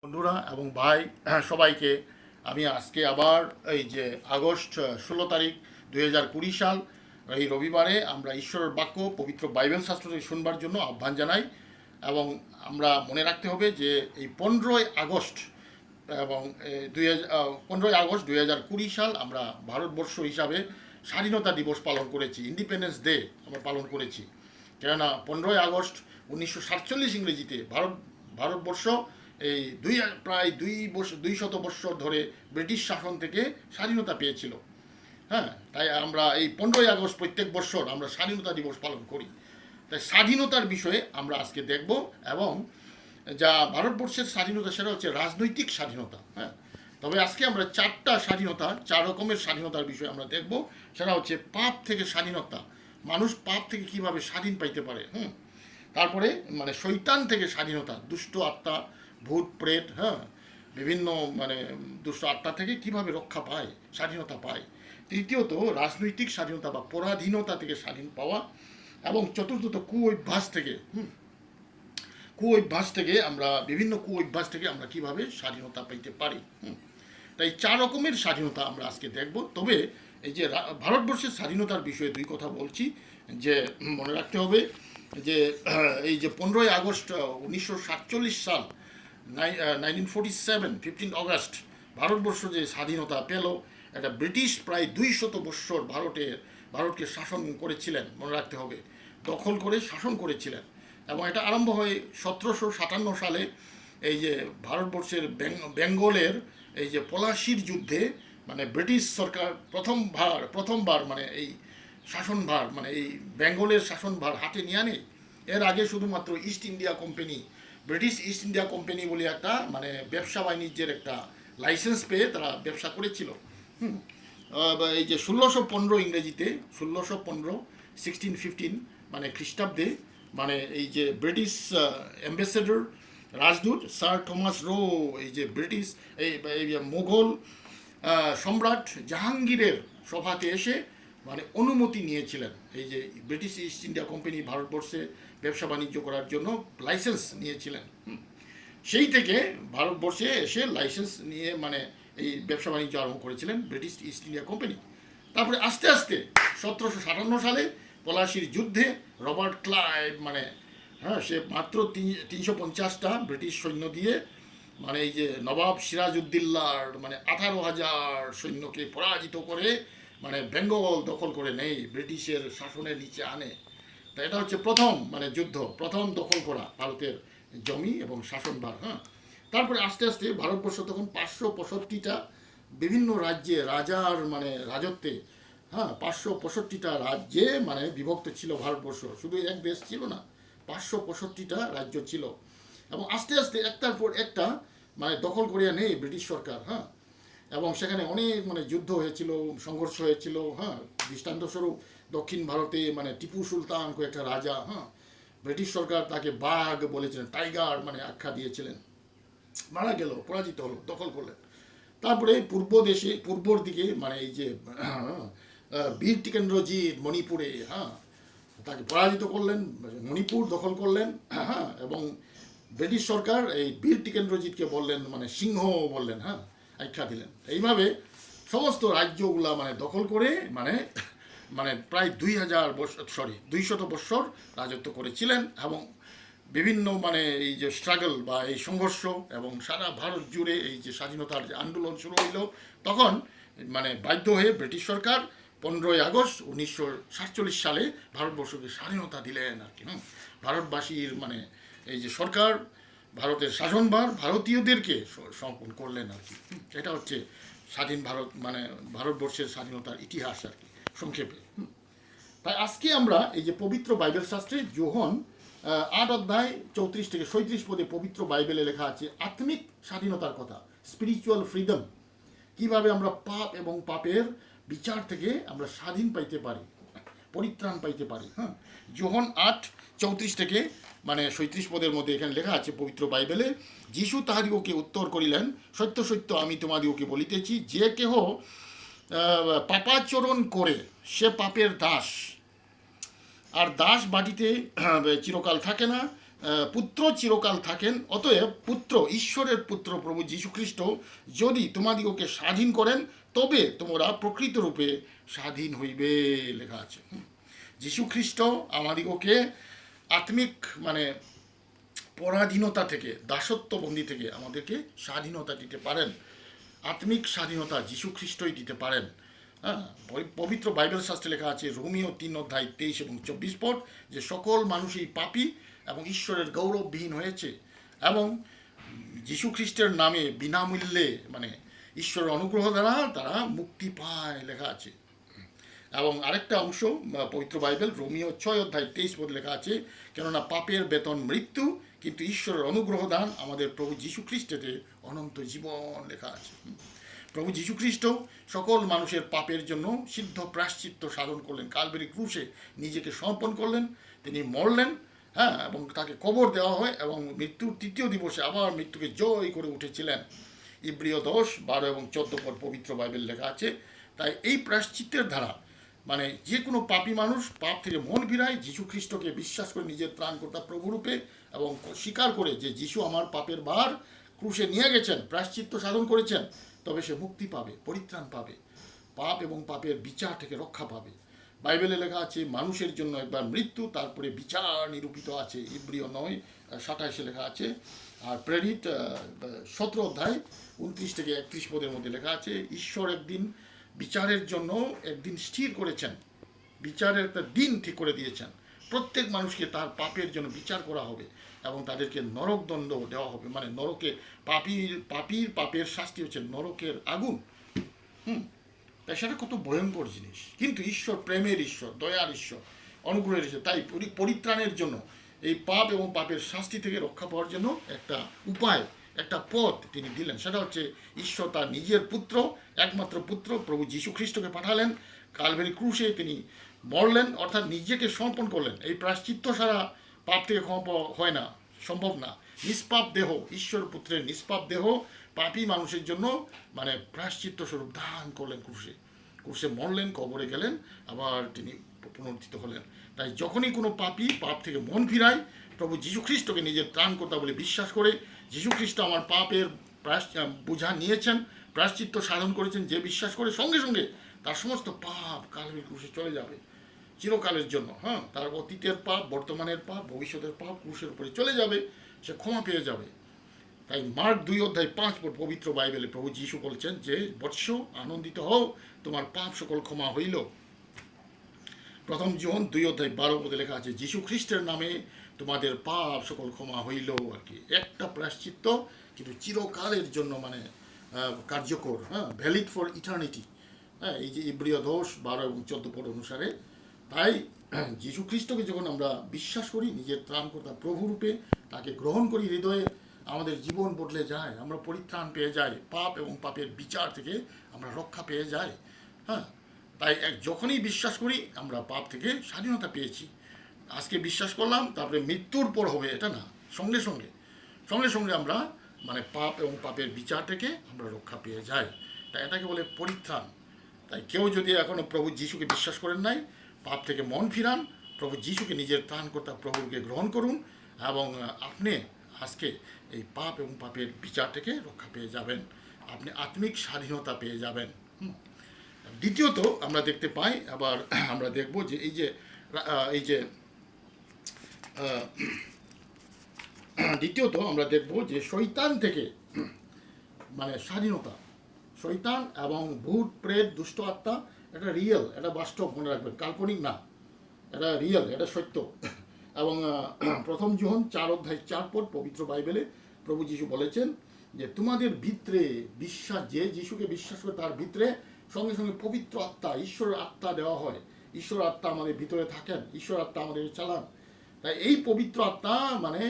বন্ধুরা এবং ভাই সবাইকে আমি আজকে আবার এই যে আগস্ট 16 তারিখ 2020 সাল এই রবিবারে আমরা ঈশ্বরের বাক্য পবিত্র বাইবেল শাস্ত্র থেকে শুনবার জন্য আহ্বান জানাই। এবং আমরা মনে রাখতে হবে যে এই 15ই আগস্ট এবং 15ই আগস্ট 2020 সাল আমরা ভারতবর্ষ হিসাবে স্বাধীনতা দিবস পালন করেছি, ইন্ডিপেন্ডেন্স ডে আমরা পালন করেছি। কেননা 15ই আগস্ট 1947 ইংরেজিতে ভারতবর্ষ এই প্রায় 200 বছর ধরে ব্রিটিশ শাসন থেকে স্বাধীনতা পেয়েছিল। হ্যাঁ, তাই আমরা এই 15ই আগস্ট প্রত্যেক বছর আমরা স্বাধীনতা দিবস পালন করি। তাই স্বাধীনতার বিষয়ে আমরা আজকে দেখব। এবং যা ভারতবর্ষের স্বাধীনতা সেটা হচ্ছে রাজনৈতিক স্বাধীনতা। হ্যাঁ, তবে আজকে আমরা চার রকমের স্বাধীনতার বিষয়ে আমরা দেখব। সেটা হচ্ছে পাপ থেকে স্বাধীনতা, মানুষ পাপ থেকে কিভাবে স্বাধীন পাইতে পারে। তারপরে শৈতান থেকে স্বাধীনতা, দুষ্ট আত্মা, ভূত প্রেত, হ্যাঁ, বিভিন্ন দুষ্ট আত্মা থেকে কিভাবে রক্ষা পায়, স্বাধীনতা পায়। তৃতীয়ত রাজনৈতিক স্বাধীনতা বা পরাধীনতা থেকে স্বাধীন পাওয়া। এবং চতুর্থত কুঅভ্যাস থেকে আমরা বিভিন্ন কুঅভ্যাস থেকে আমরা কিভাবে স্বাধীনতা পাইতে পারি। তাই 4 রকমের স্বাধীনতা আমরা আজকে দেখব। তবে এই যে ভারতবর্ষের স্বাধীনতার বিষয়ে দুই কথা বলছি, যে মনে রাখতে হবে যে এই যে 15ই আগস্ট 1947 সাল 1947 15 আগস্ট ভারতবর্ষ যে স্বাধীনতা পেল, এটা ব্রিটিশ প্রায় 200 বৎসর ভারতকে শাসন করেছিলেন। মনে রাখতে হবে, দখল করে শাসন করেছিলেন। এবং এটা আরম্ভ হয় 1757 সালে এই যে ভারতবর্ষের বেঙ্গলের এই যে পলাশির যুদ্ধে ব্রিটিশ সরকার প্রথমবার এই শাসনভার এই বেঙ্গলের শাসনভার হাতে নিয়ে আনে। এর আগে শুধুমাত্র ব্রিটিশ ইস্ট ইন্ডিয়া কোম্পানি বলে একটা ব্যবসা বাণিজ্যের একটা লাইসেন্স পেয়ে তারা ব্যবসা করেছিল। এই যে 1615 ইংরেজিতে 1615 1615 খ্রিস্টাব্দে এই যে British ambassador Rajdoot sir Thomas rho এই যে ব্রিটিশ এই মুঘল সম্রাট জাহাঙ্গীরের সভাতে এসে অনুমতি নিয়েছিলেন। এই যে ব্রিটিশ ইস্ট ইন্ডিয়া কোম্পানি ভারতবর্ষে ব্যবসা বাণিজ্য করার জন্য লাইসেন্স নিয়েছিলেন। সেই থেকে ভারতবর্ষে এসে লাইসেন্স নিয়ে এই ব্যবসা বাণিজ্য আরম্ভ করেছিলেন ব্রিটিশ ইস্ট ইন্ডিয়া কোম্পানি। তারপরে আস্তে আস্তে 1757 সালে পলাশির যুদ্ধে রবার্ট ক্লাইভ সে মাত্র 350টা ব্রিটিশ সৈন্য দিয়ে এই যে নবাব সিরাজউদ্দৌলার 18,000 সৈন্যকে পরাজিত করে বেঙ্গল দখল করে নেই, ব্রিটিশের শাসনের নিচে আনে। তা এটা হচ্ছে প্রথম যুদ্ধ, প্রথম দখল করা ভারতের জমি এবং শাসনভার। হ্যাঁ, তারপরে আস্তে আস্তে ভারতবর্ষ তখন 565টা বিভিন্ন রাজ্যে রাজার রাজত্বে, হ্যাঁ, 565টা রাজ্যে বিভক্ত ছিল ভারতবর্ষ। শুধু এক দেশ ছিল না, 565টা রাজ্য ছিল। এবং আস্তে আস্তে একটার পর একটা দখল করিয়া নেই ব্রিটিশ সরকার। হ্যাঁ, এবং সেখানে অনেক যুদ্ধ হয়েছিল, সংঘর্ষ হয়েছিল। হ্যাঁ, দৃষ্টান্তস্বরূপ দক্ষিণ ভারতে টিপু সুলতান একটা রাজা, হ্যাঁ, ব্রিটিশ সরকার তাকে বাঘ বলেছিলেন, টাইগার আখ্যা দিয়েছিলেন, মারা গেল, পরাজিত হলো, দখল করলেন। তারপরে পূর্বর দিকে এই যে বীর টিকেন্দ্রজিৎ মণিপুরে, হ্যাঁ, তাকে পরাজিত করলেন, মণিপুর দখল করলেন। হ্যাঁ, এবং ব্রিটিশ সরকার এই বীর টিকেন্দ্রজিৎকে বললেন সিংহ বললেন, হ্যাঁ, আখ্যা দিলেন। এইভাবে সমস্ত রাজ্যগুলা দখল করে প্রায় 200 বৎসর রাজত্ব করেছিলেন। এবং বিভিন্ন এই যে স্ট্রাগল বা এই সংঘর্ষ এবং সারা ভারত জুড়ে এই যে স্বাধীনতার যে আন্দোলন শুরু হইল, তখন বাধ্য হয়ে ব্রিটিশ সরকার 15ই আগস্ট 1947 সালে ভারতবর্ষকে স্বাধীনতা দিলেন আর কি। ভারতবাসীর এই যে সরকার ভারতের শাসনভার ভারতীয়দেরকে সমর্পণ করলেন আর কি। এটা হচ্ছে স্বাধীন ভারত ভারতবর্ষের স্বাধীনতার ইতিহাস আর কি সংক্ষেপে। তাই আজকে আমরা এই যে পবিত্র বাইবেল শাস্ত্রে যোহন 8 অধ্যায় 34 থেকে 37 পদে পবিত্র বাইবেলে লেখা আছে আত্মিক স্বাধীনতার কথা, স্পিরিচুয়াল ফ্রিডম, কিভাবে আমরা পাপ এবং পাপের বিচার থেকে আমরা স্বাধীন পাইতে পারি, পরিত্রাণ পাইতে পারি। হ্যাঁ, যোহন 8:34 থেকে 37 পদের মধ্যে এখানে লেখা আছে পবিত্র বাইবেলে, যিশু তাহাদিগকে উত্তর করিলেন, সত্য সত্য আমি তোমাদিগকে বলিতেছি, যে কেহ পাপাচরণ করে সে পাপের দাস, আর দাস বাটিতে চিরকাল থাকে না, পুত্র চিরকাল থাকেন, অতএব পুত্র, ঈশ্বরের পুত্র প্রভু যীশুখ্রিস্ট যদি তোমাদিগকে স্বাধীন করেন, তবে তোমরা প্রকৃতরূপে স্বাধীন হইবে, লেখা আছে। যীশুখ্রিস্ট আমাদিগকে আত্মিক মানে পরাধীনতা থেকে, দাসত্ববন্দি থেকে আমাদেরকে স্বাধীনতা দিতে পারেন। আত্মিক স্বাধীনতা যীশুখ্রিস্টই দিতে পারেন। হ্যাঁ, পবিত্র বাইবেল শাস্ত্রে লেখা আছে রোমিও 3 অধ্যায় 23 এবং 24 পদ, যে সকল মানুষই পাপী এবং ঈশ্বরের গৌরববিহীন হয়েছে, এবং যীশুখ্রিস্টের নামে বিনামূল্যে মানে ঈশ্বরের অনুগ্রহ দ্বারা তারা মুক্তি পায়, লেখা আছে। এবং আরেকটা অংশ পবিত্র বাইবেল রোমিও 6 অধ্যায় 23 পদ লেখা আছে, কেননা পাপের বেতন মৃত্যু, কিন্তু ঈশ্বরের অনুগ্রহ দান আমাদের প্রভু যীশুখ্রিস্টেতে অনন্ত জীবন, লেখা আছে। প্রভু যীশুখ্রিস্ট সকল মানুষের পাপের জন্য সিদ্ধ প্রায়শ্চিত্ত সাধন করলেন, কালবেরি ক্রুশে নিজেকে সমর্পণ করলেন, তিনি মরলেন, হ্যাঁ, এবং তাকে কবর দেওয়া হয়, এবং মৃত্যুর 3য় দিবসে আবার মৃত্যুকে জয় করে উঠেছিলেন। ইব্রিয় 10, 12 এবং 14 পদ পবিত্র বাইবেল লেখা আছে। তাই এই প্রায়শ্চিত্তের দ্বারা মানে যে কোনো পাপী মানুষ পাপ থেকে মন ফিরায়, যীশুখ্রিস্টকে বিশ্বাস করে নিজের ত্রাণকর্তা প্রভুরূপে, এবং স্বীকার করে যে যীশু আমার পাপের ভার ক্রুশে নিয়ে গেছেন, প্রায়শ্চিত্ত সাধন করেছেন, তবে সে মুক্তি পাবে, পরিত্রাণ পাবে, পাপ এবং পাপের বিচার থেকে রক্ষা পাবে। বাইবেলে লেখা আছে মানুষের জন্য একবার মৃত্যু, তারপরে বিচার নিরূপিত আছে, ইব্রিয় 9:27 লেখা আছে। আর প্রেরিত 17 অধ্যায় 29 থেকে 31 পদের মধ্যে লেখা আছে ঈশ্বর একদিন বিচারের জন্য একদিন স্থির করেছেন, বিচারের একটা দিন ঠিক করে দিয়েছেন। প্রত্যেক মানুষকে তার পাপের জন্য বিচার করা হবে এবং তাদেরকে নরকদণ্ড দেওয়া হবে, মানে নরকে পাপীর পাপের শাস্তি হচ্ছে নরকের আগুন। তাই সেটা কত ভয়ঙ্কর জিনিস। কিন্তু ঈশ্বর প্রেমের ঈশ্বর, দয়ার ঈশ্বর, অনুগ্রহের ঈশ্বর, তাই পরিত্রাণের জন্য এই পাপ এবং পাপের শাস্তি থেকে রক্ষা পাওয়ার জন্য একটা উপায়, একটা পথ তিনি দিলেন। সেটা হচ্ছে ঈশ্বর তার নিজের পুত্র, একমাত্র পুত্র প্রভু যীশুখ্রিস্টকে পাঠালেন, কালভারি ক্রুশে তিনি মরলেন, অর্থাৎ নিজেকে সমর্পণ করলেন। এই প্রায়শ্চিত্ত ছাড়া পাপ থেকে ক্ষমা পাওয়া হয় না, সম্ভব না। নিষ্পাপ দেহ, ঈশ্বর পুত্রের নিষ্পাপ দেহ পাপী মানুষের জন্য মানে প্রায়শ্চিত্ত স্বরূপ দান করলেন ক্রুশে। ক্রুশে মরলেন, কবরে গেলেন, আবার তিনি পুনরুত্থিত হলেন। তাই যখনই কোনো পাপী পাপ থেকে মন ফিরায়, প্রভু যীশুখ্রিস্টকে নিজের ত্রাণকর্তা বলে বিশ্বাস করে, যীশুখ্রিস্ট আমার পাপের বোঝা নিয়েছেন, প্রায়শ্চিত্ত সাধন করেছেন, যে বিশ্বাস করে সঙ্গে সঙ্গে তার সমস্ত পাপ কালভারি ক্রুশে চলে যাবে চিরকালের জন্য। হ্যাঁ, তার অতীতের পাপ, বর্তমানের পাপ, ভবিষ্যতের পাপ ক্রুশের উপরে চলে যাবে, সে ক্ষমা পেয়ে যাবে। তাই মার্ক 2 অধ্যায় 5 পদ পবিত্র বাইবেলে প্রভু যীশু বলছেন যে বৎস আনন্দিত হও, তোমার পাপ সকল ক্ষমা হইল। প্রথম যোহন 2 অধ্যায় 12 পদে লেখা আছে যীশু খ্রিস্টের নামে তোমাদের পাপ সকল ক্ষমা হইল। আর কি একটা প্রায়শ্চিত্ত, কিন্তু চিরকালের জন্য মানে কার্যকর, হ্যাঁ, ভ্যালিড ফর ইটার্নিটি। হ্যাঁ, এই যে ইব্রিয় 10, 12 এবং 14 পদ অনুসারে। তাই যীশু খ্রিস্টকে যখন আমরা বিশ্বাস করি নিজের ত্রাণকর্তা প্রভুরূপে, তাকে গ্রহণ করি হৃদয়ে, আমাদের জীবন বদলে যায়, আমরা পরিত্রাণ পেয়ে যাই, পাপ এবং পাপের বিচার থেকে আমরা রক্ষা পেয়ে যাই। হ্যাঁ, তাই যখনই বিশ্বাস করি আমরা পাপ থেকে স্বাধীনতা পেয়েছি। আজকে বিশ্বাস করলাম, তারপরে মৃত্যুর পর হবে এটা না, সঙ্গে সঙ্গে সঙ্গে সঙ্গে আমরা মানে পাপ এবং পাপের বিচার থেকে আমরা রক্ষা পেয়ে যাই। তাই এটাকে বলে পরিত্রাণ। তাই কেউ যদি এখনও প্রভু যীশুকে বিশ্বাস করেন নাই, পাপ থেকে মন ফিরান, প্রভু যীশুকে নিজের ত্রাণকর্তা প্রভুকে গ্রহণ করুন, এবং আপনি আজকে এই পাপ এবং পাপের বিচার থেকে রক্ষা পেয়ে যাবেন, আপনি আত্মিক স্বাধীনতা পেয়ে যাবেন। দ্বিতীয়ত আমরা দেখতে পাই, আবার আমরা দেখব যে দ্বিতীয়ত আমরা দেখব যে শয়তান থেকে মানে স্বাধীনতা, শয়তান এবং ভূত প্রেত দুষ্ট আত্মা, এটা রিয়েল, এটা বাস্তব, মনে রাখবেন, কাল্পনিক না, এটা রিয়েল, এটা সত্য। এবং প্রথম যোহন 4 অধ্যায় 4 পদ পবিত্র বাইবেলে প্রভু যীশু বলেছেন যে তোমাদের ভিতরে বিশ্বাস, যে যীশুকে বিশ্বাস করে তার ভিতরে সঙ্গে সঙ্গে পবিত্র আত্মা, ঈশ্বরের আত্মা দেওয়া হয়। ঈশ্বর আত্মা আমাদের ভিতরে থাকেন, ঈশ্বর আত্মা আমাদের চালান। তাই এই পবিত্র আত্মা মানে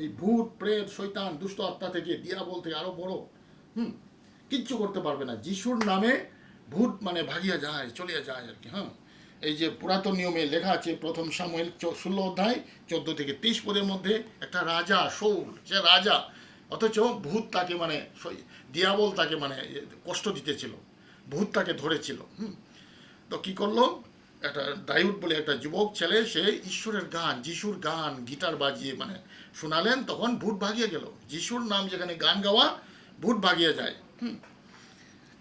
এই ভূত প্রেত শয়তান দুষ্ট আত্মা থেকে, দিয়াবল থেকে আরো বড় কিচ্ছু করতে পারবে না। যিশুর নামে ভূত মানে ভাগিয়া যায়, চলিয়া যায় আর কি। হ্যাঁ, এই যে পুরাতন নিয়মে লেখা আছে প্রথম সামুয়েল 16 অধ্যায় 14 থেকে 23 পদের মধ্যে, একটা রাজা শৌল, সে রাজা, অথচ ভূত তাকে মানে দিয়াবল তাকে মানে কষ্ট দিতেছিল, ভূত তাকে ধরেছিল। তো কি করলো, একটা ডায়ুড বলে একটা যুবক ছেলে, সে ঈশ্বরের গান, যিশুর গান গিটার বাজিয়ে মানে শোনালেন, তখন ভূত ভাগিয়ে গেল। যিশুর নাম যেখানে গান গাওয়া, ভূত ভাগিয়ে যায়।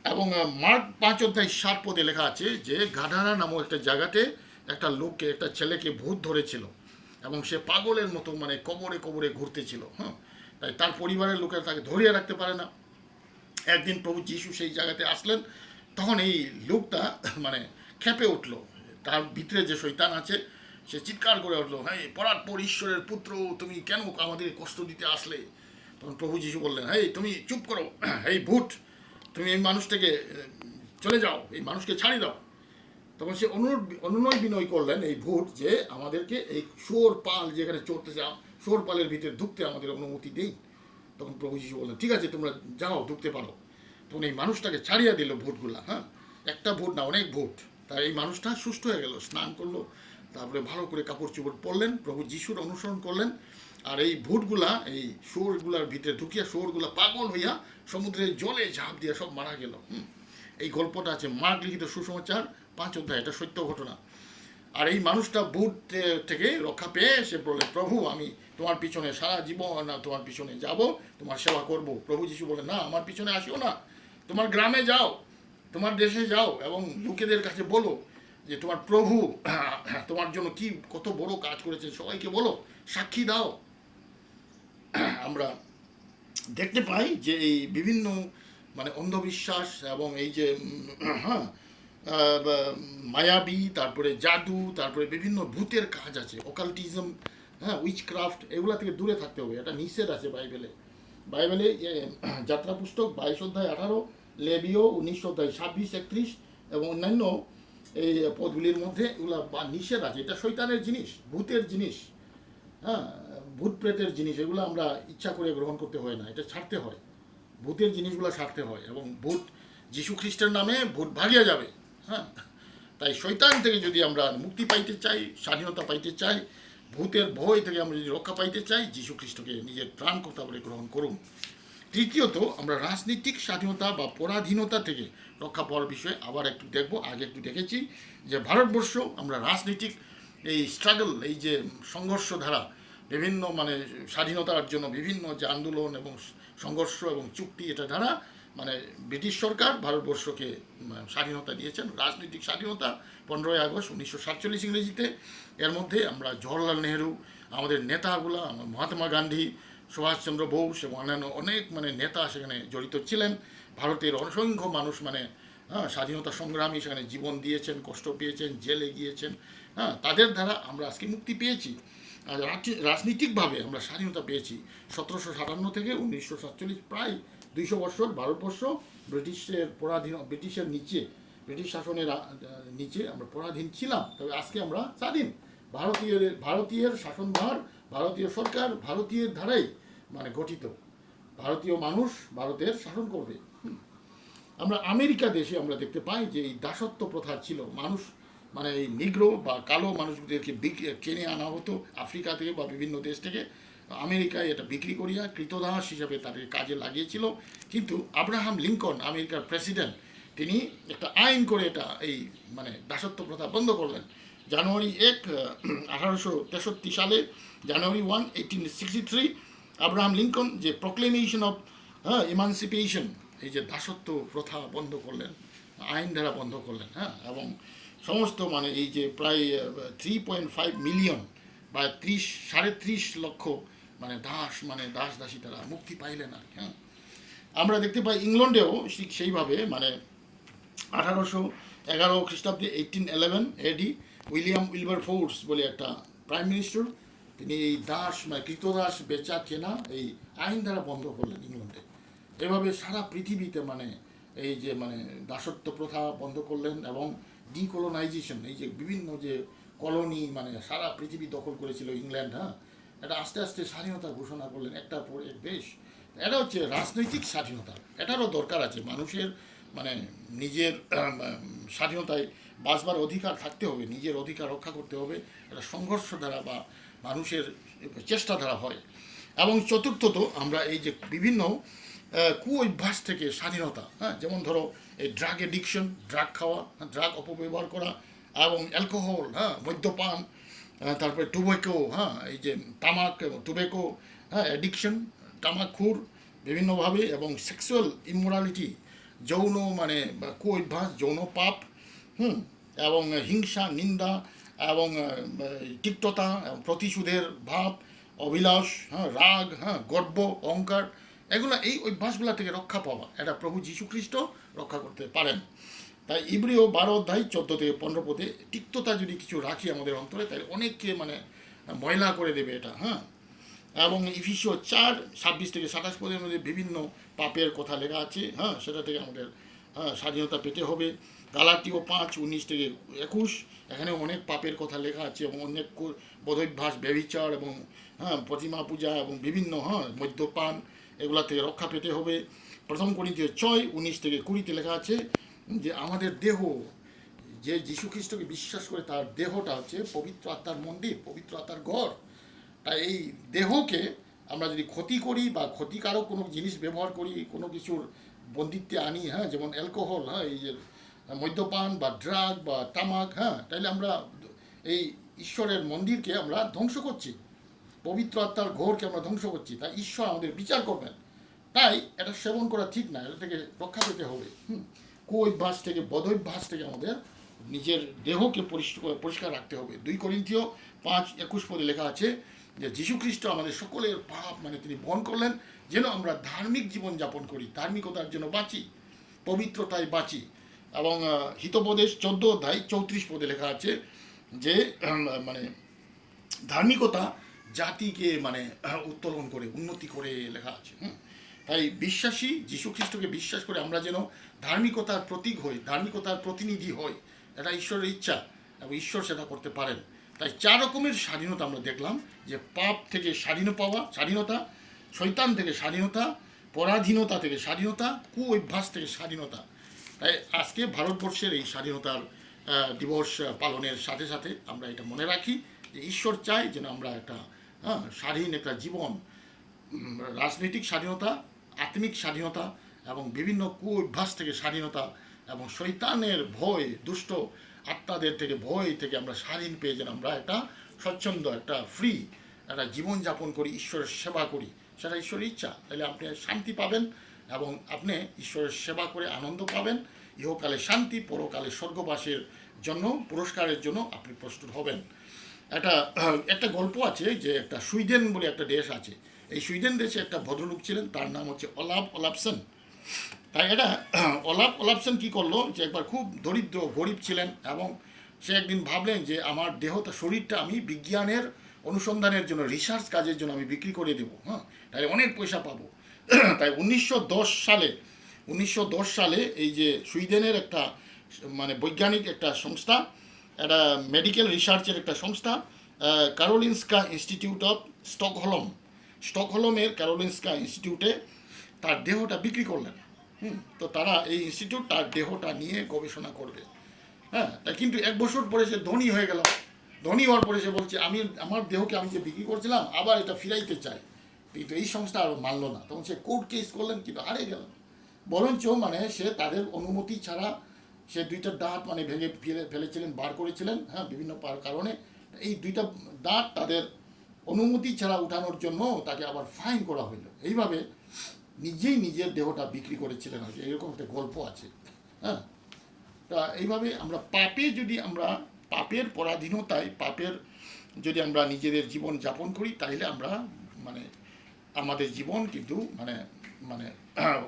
এবং মার্ক 5:7 লেখা আছে যে গাধারা নামক একটা জায়গাতে একটা লোককে, একটা ছেলেকে ভূত ধরেছিল এবং সে পাগলের মতো মানে কবরে কবরে ঘুরতেছিল। তাই তার পরিবারের লোকেরা তাকে ধরিয়ে রাখতে পারে না। একদিন প্রভু যিশু সেই জায়গাতে আসলেন, তখন এই লোকটা মানে খেপে উঠলো। তার ভিতরে যে শয়তান আছে সে চিৎকার করে উঠলো, হ্যাঁ পরাৎপর ঈশ্বরের পুত্র, তুমি কেন আমাদের কষ্ট দিতে আসলে? তখন প্রভু যিশু বললেন, হ্যাঁ তুমি চুপ করো, এই ভূত, তুমি এই মানুষটাকে চলে যাও, এই মানুষকে ছাড়িয়ে দাও। তখন সে অনুনয় বিনয় করলেন এই ভূত যে আমাদেরকে এই শুয়োর পাল যেখানে চড়তেছে, শুয়োর পালের ভিতরে ঢুকতে আমাদের অনুমতি দেই। তখন প্রভু যিশু বললেন, ঠিক আছে তোমরা যাও, ঢুকতে পারো। তখন এই মানুষটাকে ছাড়িয়ে দিল ভূতগুলা। একটা ভূত না, অনেক ভূত। তাই এই মানুষটা সুস্থ হয়ে গেল, স্নান করলো, তারপরে ভালো করে কাপড় চোপড় পরলেন, প্রভু যিশুর অনুসরণ করলেন। আর এই ভূতগুলা এই শুয়োরগুলার ভিতরে ঢুকিয়া শুয়োরগুলা পাগল হইয়া সমুদ্রের জলে ঝাঁপ দিয়া সব মারা গেল। এই গল্পটা আছে মার্ক লিখিত সুসমাচার 5 অধ্যায়, এটা সত্য ঘটনা। আর এই মানুষটা ভূত থেকে রক্ষা পেয়ে সে বলে, প্রভু আমি তোমার পিছনে সারা জীবন তোমার পিছনে যাব, তোমার সেবা করব। প্রভু যিশু বলে, না আমার পিছনে আসিও না, তোমার গ্রামে যাও, তোমার দেশে যাও এবং লোকেদের কাছে বলো যে তোমার প্রভু তোমার জন্য কি কত বড় কাজ করেছে, সবাইকে বলো, সাক্ষী দাও। আমরা দেখতে পাই যে এই বিভিন্ন মানে অন্ধবিশ্বাস এবং এই যে মায়াবী, তারপরে জাদু, তারপরে বিভিন্ন ভূতের কাজ আছে, অকাল্টিজম, উইচক্রাফট, এগুলা থেকে দূরে থাকতে হবে। এটা নিষেধ আছে বাইবেলে যাত্রা পুস্তক 22:18, লেবীয় 19:26-31 এবং অন্যান্য এই পদগুলির মধ্যে এগুলা নিষেধ আছে। এটা শয়তানের জিনিস, ভূতের জিনিস, ভূত প্রেতের জিনিস, এগুলো আমরা ইচ্ছা করে গ্রহণ করতে হয় না, এটা ছাড়তে হয়। ভূতের জিনিসগুলো ছাড়তে হয় এবং ভূত যীশু খ্রিস্টের নামে ভূত ভাগিয়ে যাবে। তাই শয়তান থেকে যদি আমরা মুক্তি পাইতে চাই, স্বাধীনতা পাইতে চাই, ভূতের ভয় থেকে আমরা যদি রক্ষা পাইতে চাই, যীশু খ্রিস্টকে নিজের ত্রাণকর্তা বলে গ্রহণ করুন। তৃতীয়ত, আমরা রাজনৈতিক স্বাধীনতা বা পরাধীনতা থেকে রক্ষা পাওয়ার বিষয়ে আবার একটু দেখব। আগে একটু দেখেছি যে ভারতবর্ষ আমরা রাজনৈতিক এই স্ট্রাগল, এই যে সংঘর্ষ ধারা, বিভিন্ন মানে স্বাধীনতার জন্য বিভিন্ন যে আন্দোলন এবং সংঘর্ষ এবং চুক্তি, এটা দ্বারা মানে ব্রিটিশ সরকার ভারতবর্ষকে স্বাধীনতা দিয়েছেন। রাজনৈতিক স্বাধীনতা 15ই আগস্ট 1947 ইংরেজিতে। এর মধ্যে আমরা জওহরলাল নেহেরু, আমাদের নেতাগুলা, মহাত্মা গান্ধী, সুভাষচন্দ্র বোস এবং অন্যান্য অনেক মানে নেতা সেখানে জড়িত ছিলেন। ভারতের অসংখ্য মানুষ মানে স্বাধীনতা সংগ্রামী সেখানে জীবন দিয়েছেন, কষ্ট পেয়েছেন, জেলে গিয়েছেন। তাদের দ্বারা আমরা আজকে মুক্তি পেয়েছি। আর রাজনৈতিকভাবে আমরা স্বাধীনতা পেয়েছি 1757 থেকে 1947, প্রায় 200 বছর ভারতবর্ষ ব্রিটিশের নিচে, ব্রিটিশ শাসনের নিচে আমরা পরাধীন ছিলাম। তবে আজকে আমরা স্বাধীন। ভারতীয়ের শাসনভার, ভারতীয় সরকার ভারতীয়ের ধারাই মানে গঠিত। ভারতীয় মানুষ ভারতের শাসন করবে। আমরা আমেরিকা দেশে আমরা দেখতে পাই যে এই দাসত্ব প্রথা ছিল। মানুষ মানে এই নিগ্রো বা কালো মানুষদেরকে কিনে আনা হতো আফ্রিকা থেকে বা বিভিন্ন দেশ থেকে। আমেরিকায় এটা বিক্রি করিয়া কৃতদাস হিসাবে তাদের কাজে লাগিয়েছিল। কিন্তু আব্রাহাম লিঙ্কন, আমেরিকার প্রেসিডেন্ট, তিনি একটা আইন করে এটা এই মানে দাসত্ব প্রথা বন্ধ করলেন। জানুয়ারি 1, 1863 সালে, জানুয়ারি 1, 1863, আব্রাহাম লিঙ্কন যে প্রক্লেমেশন অফ ইমানসিপেশন, এই যে দাসত্ব প্রথা বন্ধ করলেন, আইন দ্বারা বন্ধ করলেন। এবং সমস্ত মানে এই যে প্রায় 3.5 মিলিয়ন বা 30-30 লক্ষ মানে দাস দাসী তারা মুক্তি পাইলেন আর কি। আমরা দেখতে পাই ইংল্যান্ডেও ঠিক সেইভাবে মানে 1811 খ্রিস্টাব্দে 1811 AD উইলিয়াম উইলবারফোর্স বলে একটা প্রাইম মিনিস্টার, তিনি এই দাস মানে কৃতদাস বেচা কেনা এই আইন দ্বারা বন্ধ করলেন ইংল্যান্ডে। এভাবে সারা পৃথিবীতে মানে এই যে মানে দাসত্ব প্রথা বন্ধ করলেন এবং ডিকলোনাইজেশন, এই যে বিভিন্ন যে কলোনি মানে সারা পৃথিবী দখল করেছিল ইংল্যান্ড, এটা আস্তে আস্তে স্বাধীনতা ঘোষণা করলেন একটার পর এক দেশ। এটা হচ্ছে রাজনৈতিক স্বাধীনতা। এটারও দরকার আছে। মানুষের মানে নিজের স্বাধীনতায় বাঁচবার অধিকার থাকতে হবে, নিজের অধিকার রক্ষা করতে হবে। এটা সংঘর্ষ দ্বারা বা মানুষের চেষ্টা দ্বারা হয়। এবং চতুর্থত, আমরা এই যে বিভিন্ন কুঅভ্যাস থেকে স্বাধীনতা, যেমন ধরো এই ড্রাগ এডিকশন, ড্রাগ খাওয়া, ড্রাগ অপব্যবহার করা, এবং অ্যালকোহল, হ্যাঁ, মদ্যপান, তারপরে টোব্যাকো, হ্যাঁ, এই যে তামাক এবং টোব্যাকো, হ্যাঁ, অ্যাডিকশন, তামাকখুর বিভিন্নভাবে, এবং সেক্সুয়াল ইমোরালিটি, যৌন মানে কুঅভ্যাস, যৌন পাপ, হুম, এবং হিংসা, নিন্দা, এবং তিক্ততা, প্রতিশোধের ভাব, অভিলাষ, হ্যাঁ, রাগ, হ্যাঁ, গর্ব, অহংকার, এগুলো, এই অভ্যাসগুলো থেকে রক্ষা পাওয়া, এটা প্রভু যীশু খ্রিস্ট রক্ষা করতে পারেন। তাই ইব্রিয় 12 অধ্যায় 14 থেকে 15 পদে তিক্ততা যদি কিছু রাখি আমাদের অন্তরে, তাহলে অনেককে মানে ময়লা করে দেবে এটা, হ্যাঁ। এবং ইফিসীয় 4:26 থেকে 27 পদের মধ্যে বিভিন্ন পাপের কথা লেখা আছে, হ্যাঁ, সেটা থেকে আমাদের স্বাধীনতা পেতে হবে। গালাতীয় 5:19 থেকে 21, এখানে অনেক পাপের কথা লেখা আছে, এবং অনেক বদভ্যাস, ব্যভিচার, এবং হ্যাঁ, প্রতিমা পূজা, এবং বিভিন্ন, হ্যাঁ, মদ্যপান, এগুলা থেকে রক্ষা পেতে হবে। প্রথম করিন্থীয় 6:19 থেকে 20 লেখা আছে যে আমাদের দেহ, যে যীশু খ্রিস্টকে বিশ্বাস করে তার দেহটা হচ্ছে পবিত্র আত্মার মন্দির, পবিত্র আত্মার ঘর। তাই এই দেহকে আমরা যদি ক্ষতি করি বা ক্ষতিকারক কোনো জিনিস ব্যবহার করি, কোনো কিছুর বন্দিত্বে আনি, হ্যাঁ, যেমন অ্যালকোহল, হ্যাঁ, এই যে মদ্যপান বা ড্রাগ বা তামাক, হ্যাঁ, তাহলে আমরা এই ঈশ্বরের মন্দিরকে আমরা ধ্বংস করছি, পবিত্র আত্মার ঘরকে আমরা ধ্বংস করছি। তাই ঈশ্বর আমাদের বিচার করবেন। তাই এটা সেবন করা ঠিক না, এটা থেকে রক্ষা পেতে হবে। কুঅভ্যাস থেকে, বদভ্যাস থেকে আমাদের নিজের দেহকে পরিষ্কার রাখতে হবে। 2 করিন্থীয় 5:21 লেখা আছে যে যীশুখ্রিস্ট আমাদের সকলের পাপ মানে তিনি বহন করলেন, যেন আমরা ধার্মিক জীবন যাপন করি, ধার্মিকতার জন্য বাঁচি, পবিত্রতায় বাঁচি। এবং হিতোপদেশ 14 অধ্যায় 34 লেখা আছে যে মানে ধার্মিকতা জাতিকে মানে উত্তোলন করে, উন্নতি করে, লেখা আছে। তাই বিশ্বাসী, যীশু খ্রিস্টকে বিশ্বাস করে আমরা যেন ধার্মিকতার প্রতীক হই, ধার্মিকতার প্রতিনিধি হই, এটা ঈশ্বরের ইচ্ছা, এবং ঈশ্বর সেটা করতে পারেন। তাই 4 রকমের স্বাধীনতা আমরা দেখলাম, যে পাপ থেকে স্বাধীনতা, শয়তান থেকে স্বাধীনতা, পরাধীনতা থেকে স্বাধীনতা, কুঅভ্যাস থেকে স্বাধীনতা। তাই আজকে ভারতবর্ষের এই স্বাধীনতার দিবস পালনের সাথে সাথে আমরা এটা মনে রাখি যে ঈশ্বর চায় যেন আমরা একটা স্বাধীন একটা জীবন, রাজনৈতিক স্বাধীনতা, আত্মিক স্বাধীনতা, এবং বিভিন্ন কুঅভ্যাস থেকে স্বাধীনতা, এবং শয়তানের ভয়, দুষ্ট আত্মাদের থেকে ভয় থেকে আমরা স্বাধীন পেয়ে যেন আমরা একটা স্বচ্ছন্দ, একটা ফ্রি একটা জীবনযাপন করি, ঈশ্বরের সেবা করি, সেটা ঈশ্বরের ইচ্ছা। তাহলে আপনি শান্তি পাবেন, এবং আপনি ঈশ্বরের সেবা করে আনন্দ পাবেন, ইহকালে শান্তি, পরকালে স্বর্গবাসের জন্য, পুরস্কারের জন্য আপনি প্রস্তুত হবেন। একটা গল্প আছে যে একটা সুইডেন বলে একটা দেশ আছে। এই সুইডেন দেশে একটা ভদ্রলোক ছিলেন, তার নাম হচ্ছে ওলাফ ওলাফসন। তাই ওলাফ ওলাফসন কী করলো, যে একবার খুব দরিদ্র গরিব ছিলেন, এবং সে একদিন ভাবলেন যে আমার দেহটা, শরীরটা আমি বিজ্ঞানের অনুসন্ধানের জন্য, রিসার্চ কাজের জন্য আমি বিক্রি করে দেবো, হ্যাঁ, তাই অনেক পয়সা পাবো। তাই 1910 সালে এই যে সুইডেনের একটা মানে বৈজ্ঞানিক একটা সংস্থা, একটা মেডিকেল রিসার্চের একটা সংস্থা, কারোলিনস্কা ইনস্টিটিউট অফ স্টকহোলমের কারোলিনস্কা ইনস্টিটিউটে তার দেহটা বিক্রি করলেন। তো তারা এই ইনস্টিটিউট তার দেহটা নিয়ে গবেষণা করবে, হ্যাঁ। তাই কিন্তু 1 বছর পরে সে ধনী হয়ে গেল। ধনী হওয়ার পরে সে বলছে আমি আমার দেহকে আমি যে বিক্রি করছিলাম আবার এটা ফিরাইতে চাই, কিন্তু এই সংস্থা আর মানলো না। তখন সে কোর্ট কেস করলেন, কিন্তু হারিয়ে গেল। বরঞ্চ মানে সে তাদের অনুমতি ছাড়া সে 2টা দাঁত মানে ভেঙে ফেলেছিলেন, বার করেছিলেন, হ্যাঁ, বিভিন্ন কারণে। এই 2টা দাঁত তাদের অনুমতি ছাড়া উঠানোর জন্য তাকে আবার ফাইন করা হইল। এইভাবে নিজেই নিজের দেহটা বিক্রি করেছিলেন, হয়তো এরকম একটা গল্প আছে, হ্যাঁ। তা এইভাবে আমরা পাপের পরাধীনতায়, পাপের যদি আমরা নিজেদের জীবন যাপন করি, তাহলে আমরা মানে আমাদের জীবন কিন্তু মানে মানে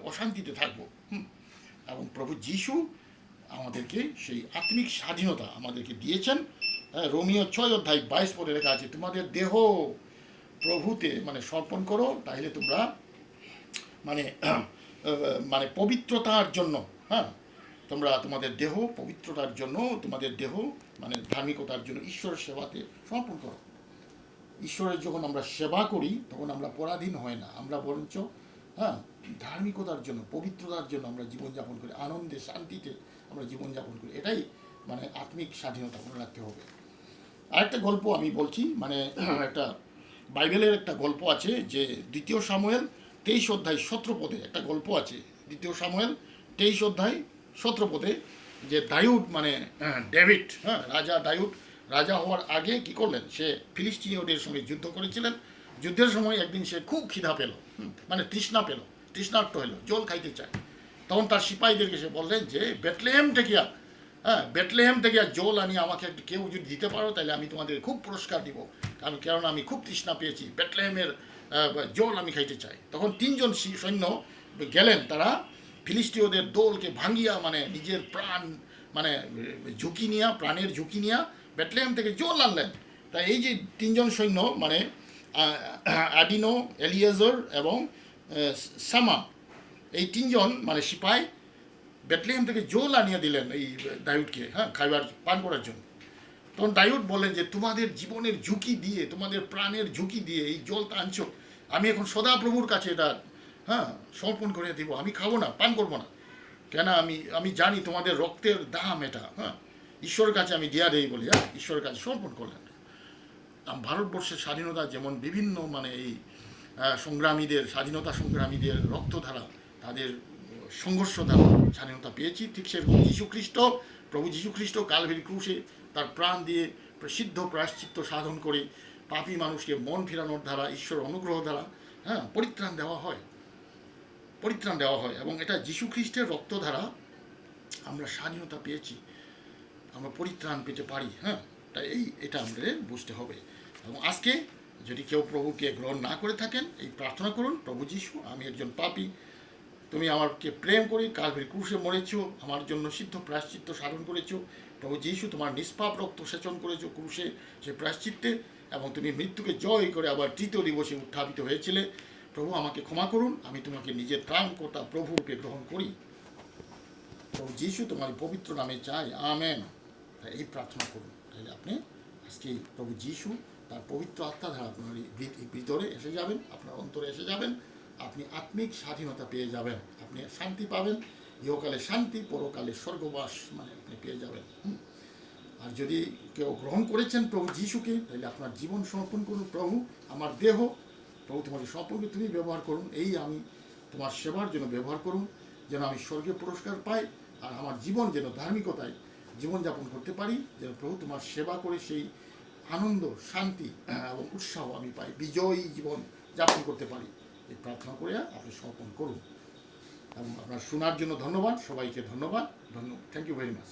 অশান্তিতে থাকবো। এবং প্রভু যীশু আমাদেরকে সেই আত্মিক স্বাধীনতা আমাদেরকে দিয়েছেন। রোমিও 6:22 লেখা আছে, তোমাদের দেহ প্রভুতে মানে সমর্পণ করো, তাহলে তোমরা মানে মানে পবিত্রতার জন্য, হ্যাঁ, তোমরা তোমাদের দেহ পবিত্রতার জন্য, তোমাদের দেহ মানে ধার্মিকতার জন্য ঈশ্বরের সেবাতে সমর্পণ করো। ঈশ্বরের যখন আমরা সেবা করি তখন আমরা পরাধীন হয় না, আমরা বরঞ্চ হ্যাঁ ধার্মিকতার জন্য, পবিত্রতার জন্য আমরা জীবনযাপন করি, আনন্দে শান্তিতে আমরা জীবনযাপন করি। এটাই মানে আত্মিক স্বাধীনতা মনে রাখতে হবে। আরেকটা গল্প আমি বলছি, মানে একটা বাইবেলের একটা গল্প আছে যে 2 সামুয়েল 23 অধ্যায় 17 পদে একটা গল্প আছে। 2 সামুয়েল 23 অধ্যায় 17 পদে যে দায়ুদ মানে ডেভিড, হ্যাঁ, রাজা দায়ুদ রাজা হওয়ার আগে কি করলেন, সে ফিলিস্তিনীয়দের সঙ্গে যুদ্ধ করেছিলেন। যুদ্ধের সময় একদিন সে খুব খিদা পেল, মানে তৃষ্ণা পেল, তৃষ্ণার্ত হলো, জল খাইতে চায়। তখন তার সিপাহীদেরকে সে বললেন যে বেথলেহেম থেকে, হ্যাঁ, বেথলেহেম থেকে জল আনি আমাকে একটু কেউ যদি দিতে পারো তাহলে আমি তোমাদের খুব পুরস্কার দিব, কারণ আমি খুব তৃষ্ণা পেয়েছি, বেথলেহেমের জল আমি খাইতে চাই। তখন তিনজন সৈন্য গেলেন, তারা ফিলিস্তিয়দের দলকে ভাঙ্গিয়া, মানে নিজের প্রাণ, মানে ঝুঁকি নিয়া, প্রাণের ঝুঁকি নিয়া বেথলেহেম থেকে জল আনলেন। তাই এই যে তিনজন সৈন্য, মানে আডিনো, এলিয়েজর এবং সামা, এই তিনজন মানে সিপাই বেথলেহেম থেকে জল আনিয়ে দিলেন এই দায়ুদকে, হ্যাঁ, খাইবার পান করার জন্য। তখন দায়ুদ বললেন যে তোমাদের জীবনের ঝুঁকি দিয়ে, তোমাদের প্রাণের ঝুঁকি দিয়ে এই জলটা আনছো, আমি এখন সদাপ্রভুর কাছে এটা, হ্যাঁ, সমর্পণ করে দিব, আমি খাবো না, পান করবো না। কেন, আমি জানি তোমাদের রক্তের দাম এটা, হ্যাঁ, ঈশ্বরের কাছে আমি দিয়া দেই বলি, হ্যাঁ, ঈশ্বরের কাছে সমর্পণ করলেন। ভারতবর্ষের স্বাধীনতা যেমন বিভিন্ন মানে এই সংগ্রামীদের, স্বাধীনতা সংগ্রামীদের রক্তধারা, তাদের সংঘর্ষ দ্বারা স্বাধীনতা পেয়েছি, ঠিক সেরকম যীশুখ্রিস্ট, প্রভু যীশুখ্রিস্ট কালভারি ক্রুশে তার প্রাণ দিয়ে প্রসিদ্ধ প্রায়শ্চিত্ত সাধন করে পাপী মানুষকে মন ফেরানোর দ্বারা, ঈশ্বর অনুগ্রহ দ্বারা, হ্যাঁ, পরিত্রাণ দেওয়া হয়, পরিত্রাণ দেওয়া হয়। এবং এটা যীশুখ্রিস্টের রক্ত দ্বারা আমরা স্বাধীনতা পেয়েছি, আমরা পরিত্রাণ পেতে পারি, হ্যাঁ, তাই এটা আমাদের বুঝতে হবে। এবং আজকে যদি কেউ প্রভুকে গ্রহণ না করে থাকেন, এই প্রার্থনা করুন, প্রভু যীশু, আমি একজন পাপী, তুমি আমাকে প্রেম করে কালভারি ক্রুশে মরেছো, আমার জন্য সিদ্ধ প্রায়শ্চিত্ত সাধন করেছো। প্রভু যীশু, তোমার নিষ্পাপ রক্ত সেচন করেছো ক্রুশে, সে প্রায়শ্চিত্তে, এবং তুমি মৃত্যুকে জয় করে আবার তৃতীয় দিবসে উত্থাপিত হয়েছিলে। প্রভু, আমাকে ক্ষমা করুন, আমি তোমাকে নিজের ত্রাণকর্তা প্রভুরূপে গ্রহণ করি। প্রভু যীশু, তোমার পবিত্র নামে চাই, আমেন। এই প্রার্থনা করুন, তাহলে আপনি আজকে প্রভু যীশু তার পবিত্র আত্মা দ্বারা আপনার ভিতরে এসে যাবেন, আপনার অন্তরে এসে যাবেন, আপনি আত্মিক স্বাধীনতা পেয়ে যাবেন, আপনি শান্তি পাবেন, ইহকালে শান্তি, পরকালে স্বর্গবাস মানে আপনি পেয়ে যাবেন। আর যদি কেউ গ্রহণ করেছেন প্রভু যীশুকে, তাহলে আপনার জীবন সমর্পণ করুন, প্রভু আমার দেহ, প্রভু তোমাকে সম্পর্কে তুমি ব্যবহার করুন, এই আমি তোমার সেবার জন্য ব্যবহার করুন, যেন আমি স্বর্গে পুরস্কার পাই, আর আমার জীবন যেন ধার্মিকতায় জীবনযাপন করতে পারি, যেন প্রভু তোমার সেবা করে সেই আনন্দ, শান্তি এবং উৎসাহ আমি পাই, বিজয়ী জীবন যাপন করতে পারি। এই প্রার্থনা করে আপনি সমর্পণ করুন। এবং আপনার শোনার জন্য ধন্যবাদ, সবাইকে ধন্যবাদ, থ্যাংক ইউ ভেরি মাচ।